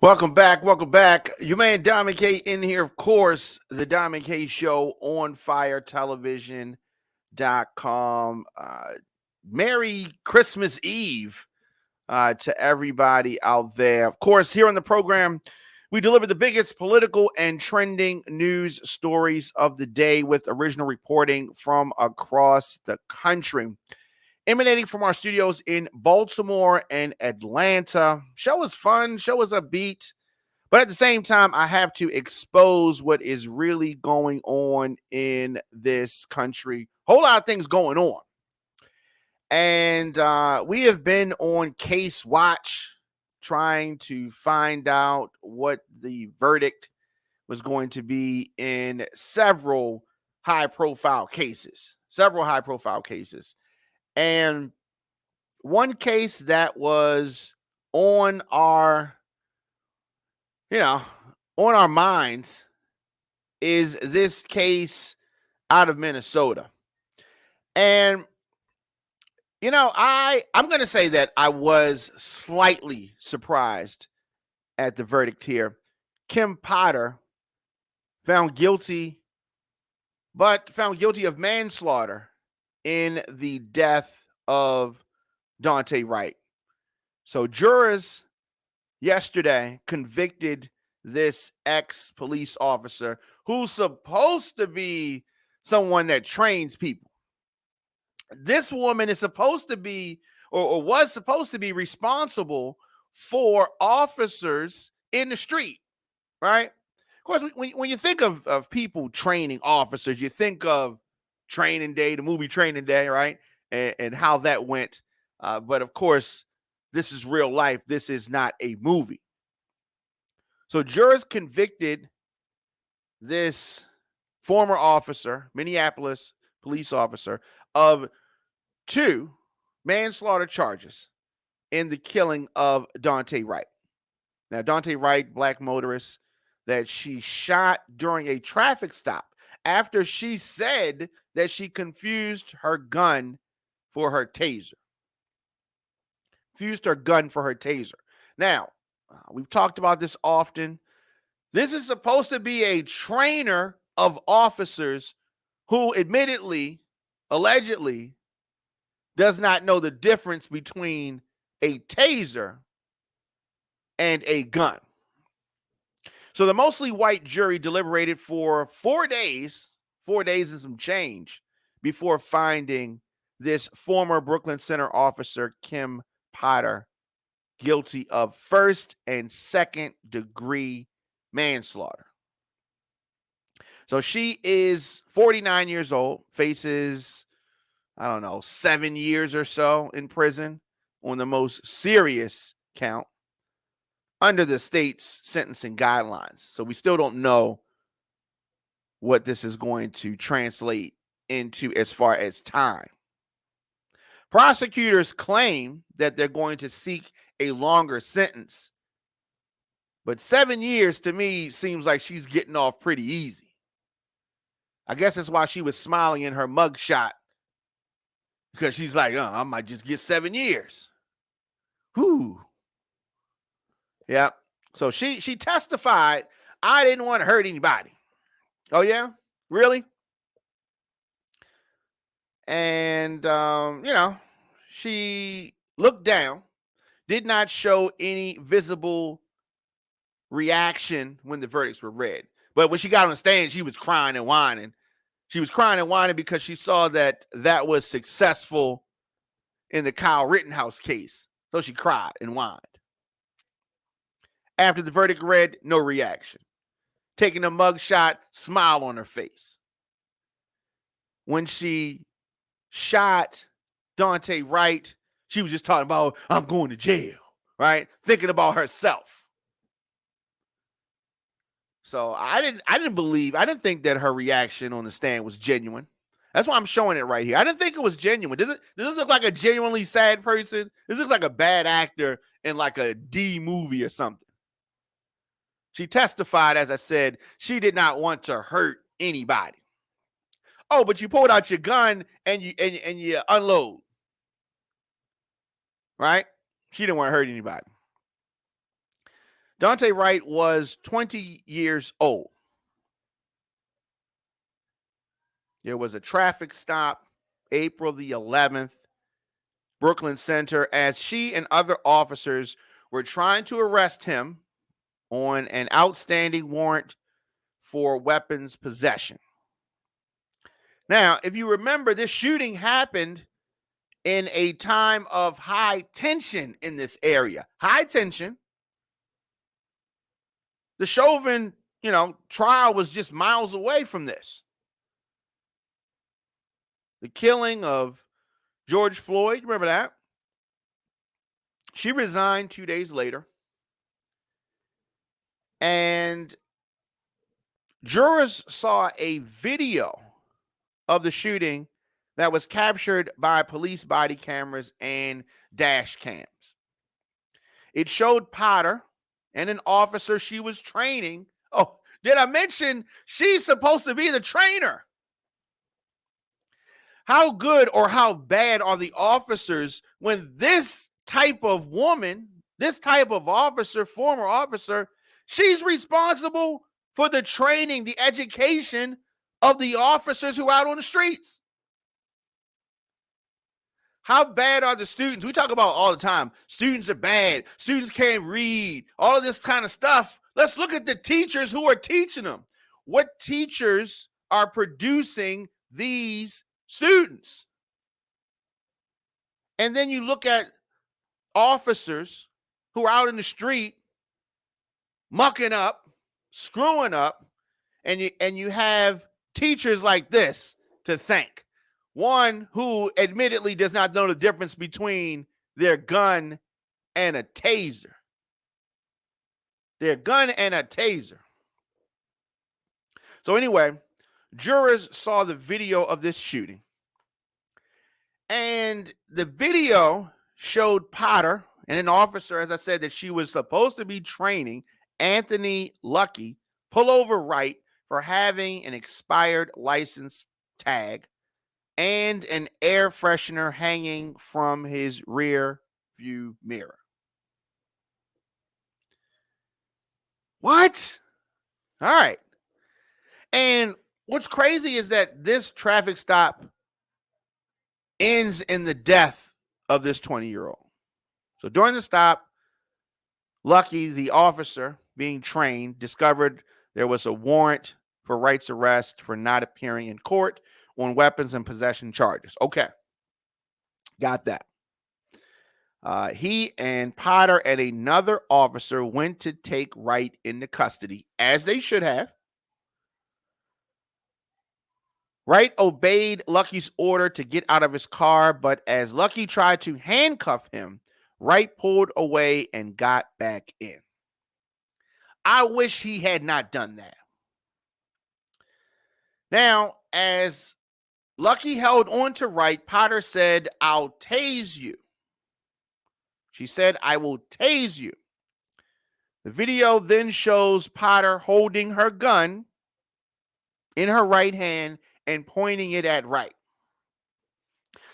Welcome back. Welcome back. Your man Diamond K in here, of course, the Diamond K Show on firetelevision.com. Merry Christmas Eve to everybody out there. Of course, here on the program, we deliver the biggest political and trending news stories of the day with original reporting from across the country. Emanating from our studios in Baltimore and Atlanta. Show is fun, show is upbeat, but at the same time, I have to expose what is really going on in this country. Whole lot of things going on. And we have been on case watch trying to find out what the verdict was going to be in several high-profile cases. And one case that was on our, on our minds is this case out of Minnesota. And, I'm going to say that I was slightly surprised at the verdict here. Kim Potter found guilty of manslaughter in the death of Daunte Wright. So jurors yesterday convicted this ex-police officer who's supposed to be someone that trains people. This woman is supposed to be or was supposed to be responsible for officers in the street, right? Of course, when you think of people training officers, you think of Training Day, the movie Training Day, right? And how that went. But of course, this is real life. This is not a movie. So jurors convicted this former officer, Minneapolis police officer, of 2 manslaughter charges in the killing of Daunte Wright. Now, Daunte Wright, black motorist, that she shot during a traffic stop after she said that she confused her gun for her taser. Now, we've talked about this often. This is supposed to be a trainer of officers who allegedly, does not know the difference between a taser and a gun. So the mostly white jury deliberated for 4 days and some change, before finding this former Brooklyn Center officer, Kim Potter, guilty of first and second degree manslaughter. So she is 49 years old, faces, 7 years or so in prison on the most serious count under the state's sentencing guidelines. So we still don't know what this is going to translate into as far as time. Prosecutors claim that they're going to seek a longer sentence, but 7 years to me seems like she's getting off pretty easy. I guess that's why she was smiling in her mugshot, because she's like, I might just get 7 years. Whew. Yeah. So she testified, I didn't want to hurt anybody. Oh, yeah? Really? And, she looked down, did not show any visible reaction when the verdicts were read. But when she got on the stand, she was crying and whining. She was crying and whining because she saw that was successful in the Kyle Rittenhouse case. So she cried and whined. After the verdict read, no reaction. Taking a mugshot, smile on her face. When she shot Daunte Wright, she was just talking about, I'm going to jail, right? Thinking about herself. So I didn't think that her reaction on the stand was genuine. That's why I'm showing it right here. I didn't think it was genuine. Does this look like a genuinely sad person? This looks like a bad actor in like a D movie or something. She testified, as I said, she did not want to hurt anybody. Oh, but you pulled out your gun and you unload. Right? She didn't want to hurt anybody. Daunte Wright was 20 years old. There was a traffic stop, April the 11th, Brooklyn Center, as she and other officers were trying to arrest him on an outstanding warrant for weapons possession. Now, if you remember, this shooting happened in a time of high tension in this area. High tension. The Chauvin, trial was just miles away from this. The killing of George Floyd, remember that? She resigned 2 days later. And jurors saw a video of the shooting that was captured by police body cameras and dash cams. It showed Potter and an officer she was training. Oh, did I mention she's supposed to be the trainer? How good or how bad are the officers when this type of woman, this type of officer, former officer, she's responsible for the training, the education of the officers who are out on the streets? How bad are the students? We talk about all the time. Students are bad. Students can't read. All of this kind of stuff. Let's look at the teachers who are teaching them. What teachers are producing these students? And then you look at officers who are out in the street mucking up, screwing up, and you have teachers like this to thank. One who admittedly does not know the difference between their gun and a taser. Their gun and a taser. So anyway, jurors saw the video of this shooting. And the video showed Potter and an officer, as I said, that she was supposed to be training, Anthony Lucky, pull over Wright for having an expired license tag and an air freshener hanging from his rear view mirror. What? All right. And what's crazy is that this traffic stop ends in the death of this 20-year-old. So during the stop, Lucky, the officer being trained, discovered there was a warrant for Wright's arrest for not appearing in court on weapons and possession charges. Okay. Got that. He and Potter and another officer went to take Wright into custody, as they should have. Wright obeyed Lucky's order to get out of his car, but as Lucky tried to handcuff him, Wright pulled away and got back in. I wish he had not done that. Now, as Lucky held on to Wright, Potter said, "I'll tase you." She said, "I will tase you." The video then shows Potter holding her gun in her right hand and pointing it at Wright.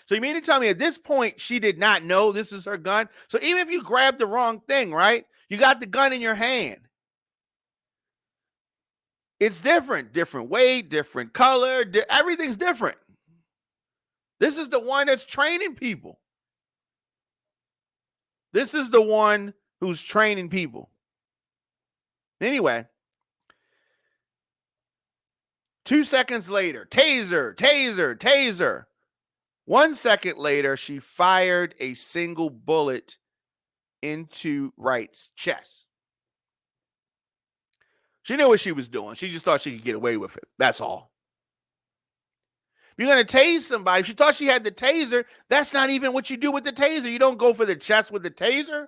So you mean to tell me at this point she did not know this is her gun? So even if you grab the wrong thing, right? You got the gun in your hand. It's different weight, different color, everything's different. This is the one that's training people. This is the one who's training people. Anyway, 2 seconds later, taser, taser, taser. 1 second later, she fired a single bullet into Wright's chest. She knew what she was doing. She just thought she could get away with it. That's all. If you're going to tase somebody, if she thought she had the taser, that's not even what you do with the taser. You don't go for the chest with the taser.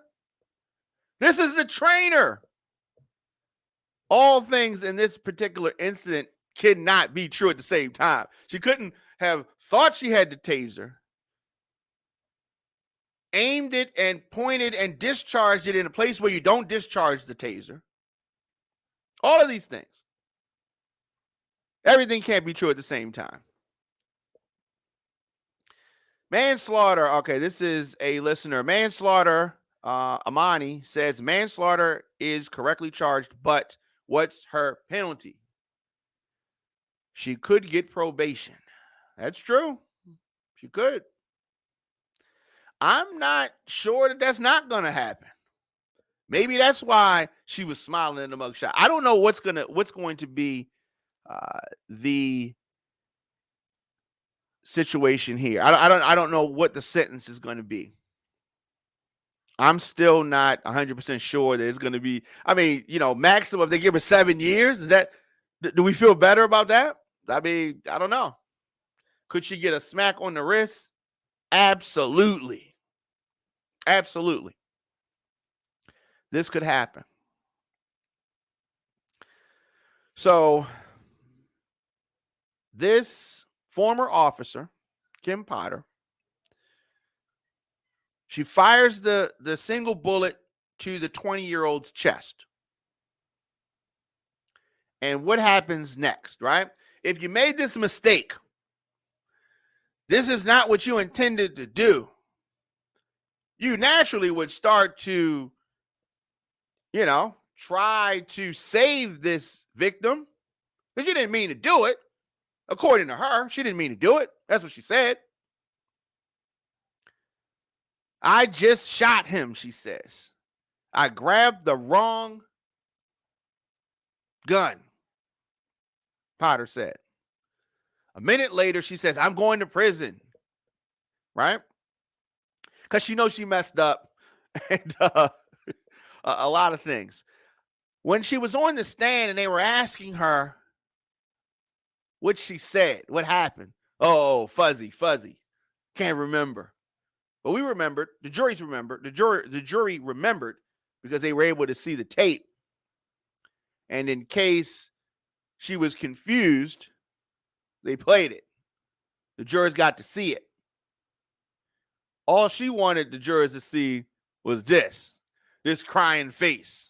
This is the trainer. All things in this particular incident cannot be true at the same time. She couldn't have thought she had the taser, aimed it and pointed and discharged it in a place where you don't discharge the taser. All of these things. Everything can't be true at the same time. Manslaughter. Okay, this is a listener. Manslaughter Amani says manslaughter is correctly charged, but what's her penalty? She could get probation. That's true. She could. I'm not sure that that's not going to happen. Maybe that's why she was smiling in the mugshot. I don't know what's going to be the situation here. I don't know what the sentence is going to be. I'm still not 100% sure that it's going to be. I mean, maximum if they give her 7 years. Do we feel better about that? I mean, I don't know. Could she get a smack on the wrist? Absolutely. Absolutely. This could happen. So, this former officer, Kim Potter, she fires the single bullet to the 20-year-old's chest. And what happens next, right? If you made this mistake, this is not what you intended to do. You naturally would start to, try to save this victim because you didn't mean to do it. According to her, she didn't mean to do it. That's what she said. I just shot him, she says. I grabbed the wrong gun, Potter said. A minute later, she says, I'm going to prison, right? Because she knows she messed up and a lot of things. When she was on the stand and they were asking her what she said, what happened. Oh, fuzzy. Can't remember. But we remembered, the jury remembered because they were able to see the tape. And in case she was confused, they played it. The jurors got to see it. All she wanted the jurors to see was this crying face.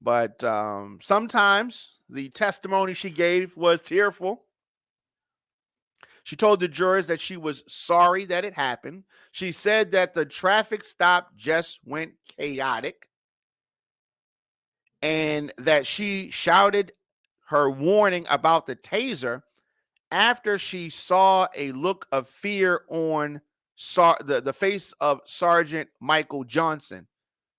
But sometimes the testimony she gave was tearful. She told the jurors that she was sorry that it happened. She said that the traffic stop just went chaotic and that she shouted her warning about the taser after she saw a look of fear on the face of Sergeant Michael Johnson.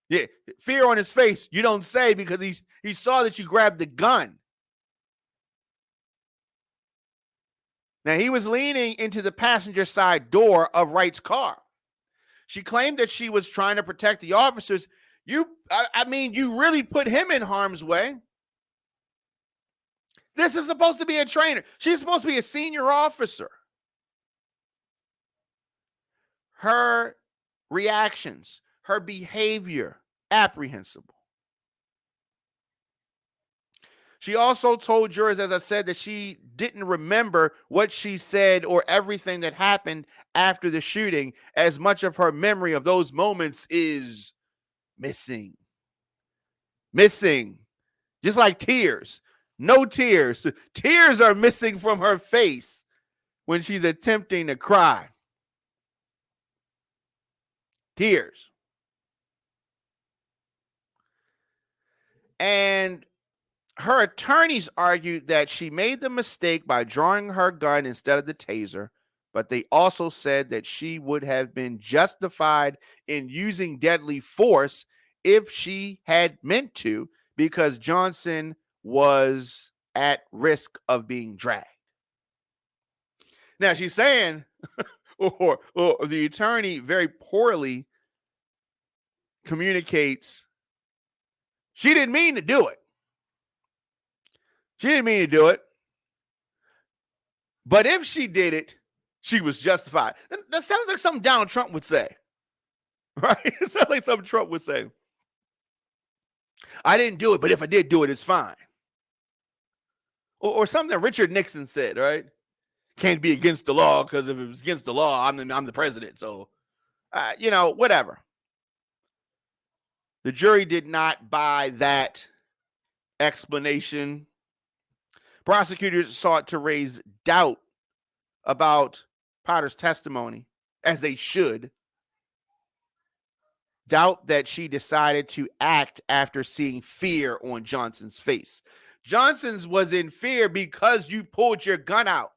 Yeah, fear on his face. You don't say because he saw that you grabbed the gun. Now, he was leaning into the passenger side door of Wright's car. She claimed that she was trying to protect the officers. You really put him in harm's way. This is supposed to be a trainer. She's supposed to be a senior officer. Her reactions, her behavior, apprehensible. She also told jurors, as I said, that she didn't remember what she said or everything that happened after the shooting, as much of her memory of those moments is missing. Missing. Just like tears. No tears. Tears are missing from her face when she's attempting to cry. Tears. And her attorneys argued that she made the mistake by drawing her gun instead of the taser, but they also said that she would have been justified in using deadly force if she had meant to, because Johnson was at risk of being dragged. Now she's saying, or the attorney very poorly communicates, she didn't mean to do it. She didn't mean to do it. But if she did it, she was justified. That sounds like something Donald Trump would say. Right? It sounds like something Trump would say. I didn't do it, but if I did do it, it's fine. Or something that Richard Nixon said, right? Can't be against the law because if it was against the law, I'm the president. So, whatever. The jury did not buy that explanation. Prosecutors sought to raise doubt about Potter's testimony, as they should. doubt that she decided to act after seeing fear on Johnson's face. Johnson's was in fear because you pulled your gun out.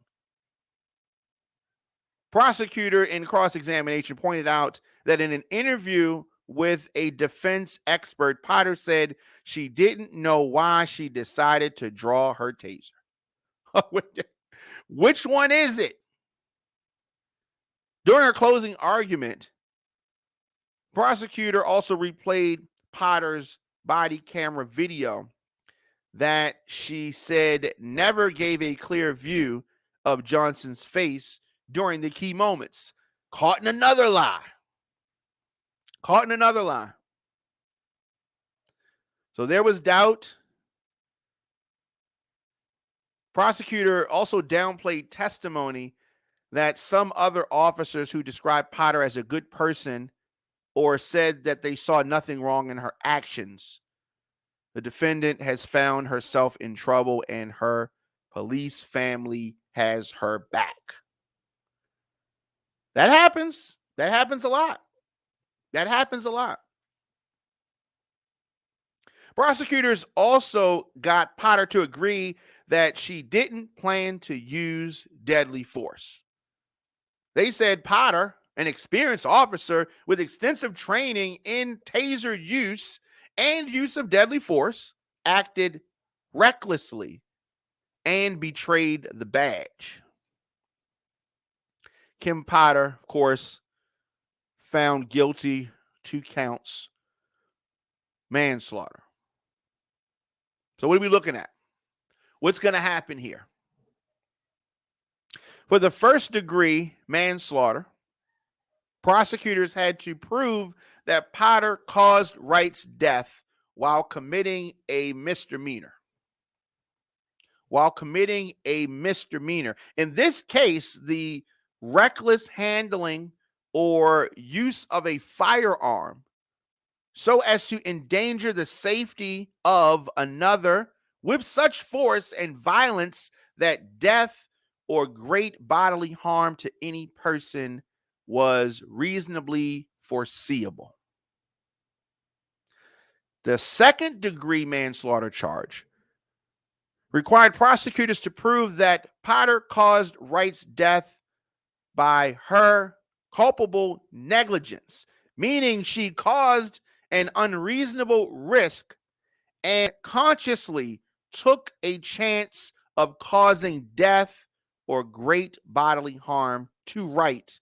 Prosecutor in cross-examination pointed out that in an interview with a defense expert, Potter said she didn't know why she decided to draw her taser. Which one is it? During her closing argument, prosecutor also replayed Potter's body camera video that she said never gave a clear view of Johnson's face during the key moments. Caught in another lie. Caught in another lie. So there was doubt. Prosecutor also downplayed testimony that some other officers who described Potter as a good person or said that they saw nothing wrong in her actions. The defendant has found herself in trouble and her police family has her back. That happens. That happens a lot. That happens a lot. Prosecutors also got Potter to agree that she didn't plan to use deadly force. They said Potter, an experienced officer with extensive training in taser use and use of deadly force, acted recklessly and betrayed the badge. Kim Potter, of course, found guilty 2 counts manslaughter. So what are we looking at? What's going to happen here? For the first degree manslaughter, prosecutors had to prove that Potter caused Wright's death while committing a misdemeanor. In this case, the reckless handling or use of a firearm so as to endanger the safety of another with such force and violence that death or great bodily harm to any person was reasonably foreseeable. The second degree manslaughter charge required prosecutors to prove that Potter caused Wright's death by her culpable negligence, meaning she caused an unreasonable risk and consciously took a chance of causing death or great bodily harm to Wright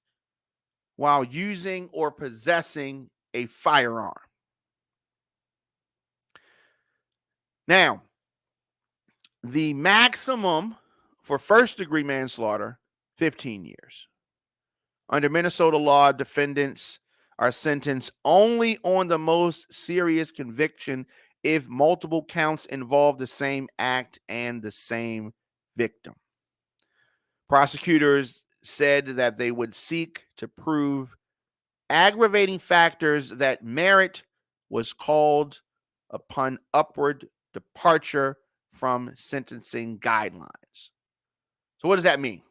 while using or possessing a firearm. Now, the maximum for first-degree manslaughter, 15 years. Under Minnesota law, defendants are sentenced only on the most serious conviction if multiple counts involve the same act and the same victim. Prosecutors said that they would seek to prove aggravating factors that merit was called upon upward departure from sentencing guidelines. So what does that mean?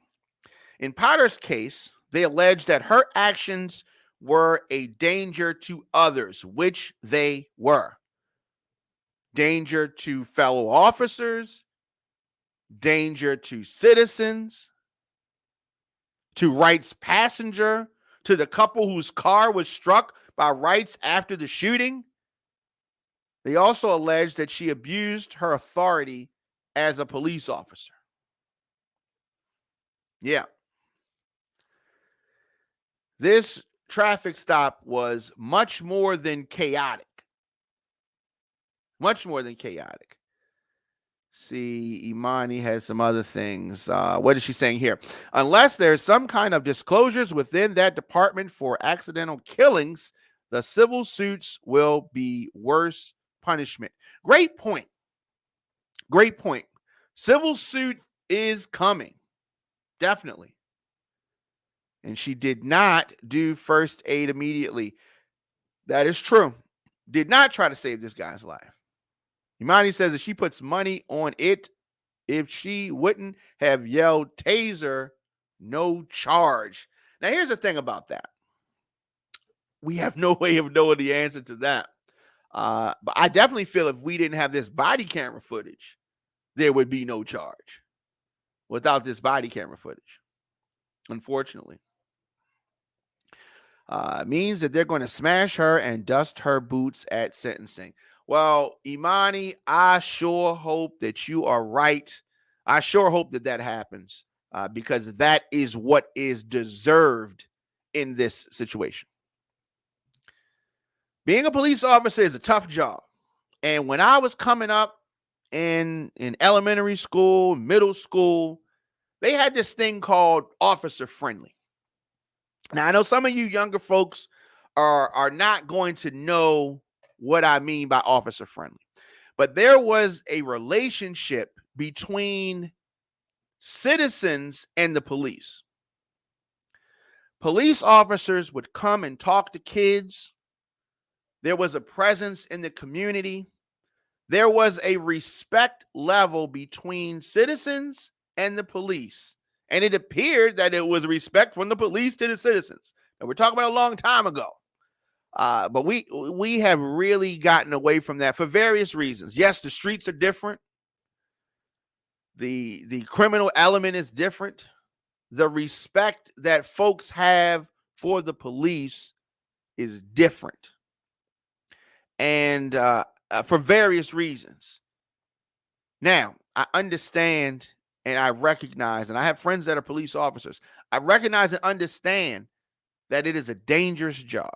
In Potter's case, they alleged that her actions were a danger to others, which they were. Danger to fellow officers, danger to citizens, to Wright's passenger, to the couple whose car was struck by Wright's after the shooting. They also alleged that she abused her authority as a police officer. Yeah. This traffic stop was much more than chaotic. Much more than chaotic. See, Imani has some other things. What is she saying here? Unless there's some kind of disclosures within that department for accidental killings, the civil suits will be worse punishment. Great point. Great point. Civil suit is coming. Definitely. And she did not do first aid immediately. That is true. Did not try to save this guy's life. Imani says that she puts money on it. If she wouldn't have yelled taser, no charge. Now, here's the thing about that. We have no way of knowing the answer to that. But I definitely feel if we didn't have this body camera footage, there would be no charge without this body camera footage, unfortunately. Means that they're going to smash her and dust her boots at sentencing. Well, Imani, I sure hope that you are right. I sure hope that that happens because that is what is deserved in this situation. Being a police officer is a tough job. And when I was coming up in elementary school, middle school, they had this thing called officer friendly. Now, I know some of you younger folks are not going to know what I mean by officer friendly, but there was a relationship between citizens and the police. Police officers would come and talk to kids. There was a presence in the community. There was a respect level between citizens and the police. And it appeared that it was respect from the police to the citizens. And we're talking about a long time ago. But we have really gotten away from that for various reasons. Yes, the streets are different. The criminal element is different. The respect that folks have for the police is different. And for various reasons. Now, I understand and I recognize, and I have friends that are police officers. I recognize and understand that it is a dangerous job.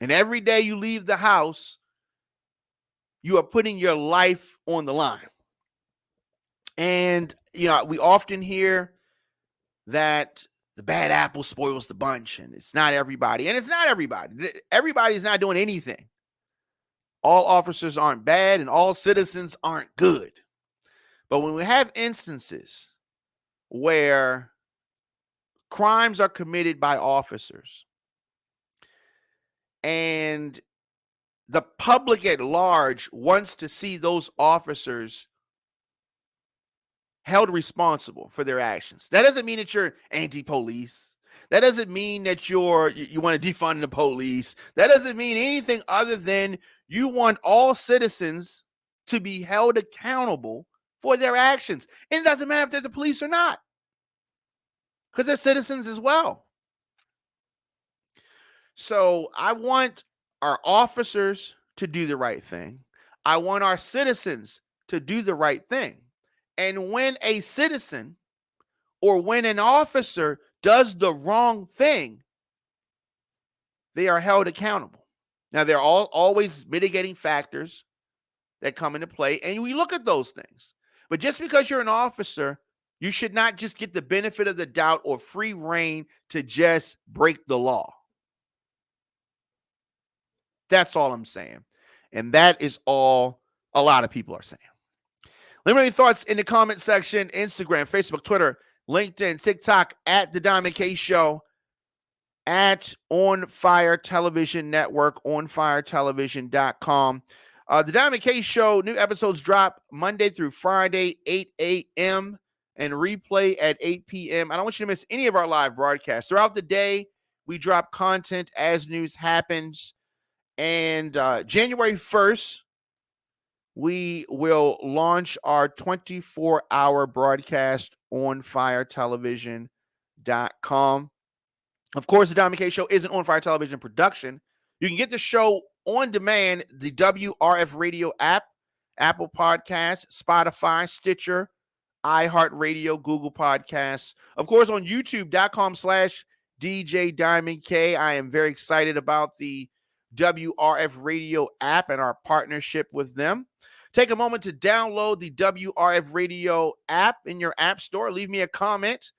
And every day you leave the house, you are putting your life on the line. And, we often hear that the bad apple spoils the bunch, and it's not everybody. And it's not everybody. Everybody's not doing anything. All officers aren't bad, and all citizens aren't good. But when we have instances where crimes are committed by officers and the public at large wants to see those officers held responsible for their actions. That doesn't mean that you're anti-police. That doesn't mean that you want to defund the police. That doesn't mean anything other than you want all citizens to be held accountable for their actions. And it doesn't matter if they're the police or not, because they're citizens as well. So I want our officers to do the right thing. I want our citizens to do the right thing. And when a citizen or when an officer does the wrong thing, they are held accountable. Now, there are always mitigating factors that come into play, and we look at those things. But just because you're an officer, you should not just get the benefit of the doubt or free reign to just break the law. That's all I'm saying. And that is all a lot of people are saying. Let me know your thoughts in the comment section. Instagram, Facebook, Twitter, LinkedIn, TikTok, at The Diamond K Show, at On Fire Television Network, onfiretelevision.com. The Diamond K Show, new episodes drop Monday through Friday, 8 a.m. and replay at 8 p.m. I don't want you to miss any of our live broadcasts. Throughout the day, we drop content as news happens. And January 1st, we will launch our 24-hour broadcast on firetelevision.com. Of course, the Diamond K Show is an On Fire Television production. You can get the show on demand, the WRF Radio app, Apple Podcasts, Spotify, Stitcher, iHeartRadio, Google Podcasts. Of course, on YouTube.com/DJ Diamond K. I am very excited about the WRF Radio app and our partnership with them. Take a moment to download the WRF Radio app in your app store. Leave me a comment.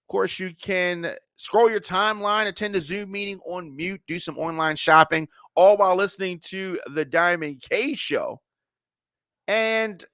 Of course, you can scroll your timeline, attend a Zoom meeting on mute, do some online shopping, all while listening to the Diamond K Show. And,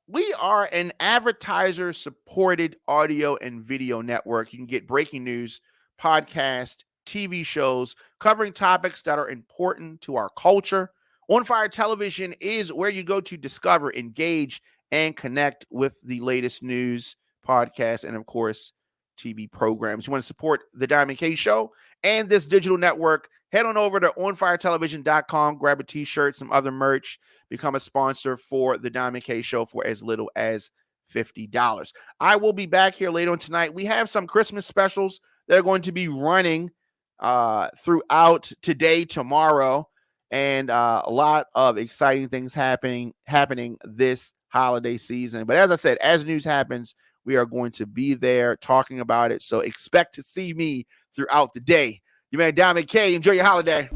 we are an advertiser-supported audio and video network. You can get breaking news, podcasts, TV shows covering topics that are important to our culture. On Fire Television is where you go to discover, engage, and connect with the latest news, podcasts, and, of course, TV programs. You want to support the Diamond K Show and this digital network, head on over to onfiretelevision.com, grab a t-shirt, some other merch, become a sponsor for the Diamond K Show for as little as $50. I will be back here later on tonight. We have some Christmas specials that are going to be running throughout today, tomorrow, and a lot of exciting things happening this holiday season. But as I said, as news happens, we are going to be there talking about it. So expect to see me throughout the day. You man, Diamond K, enjoy your holiday.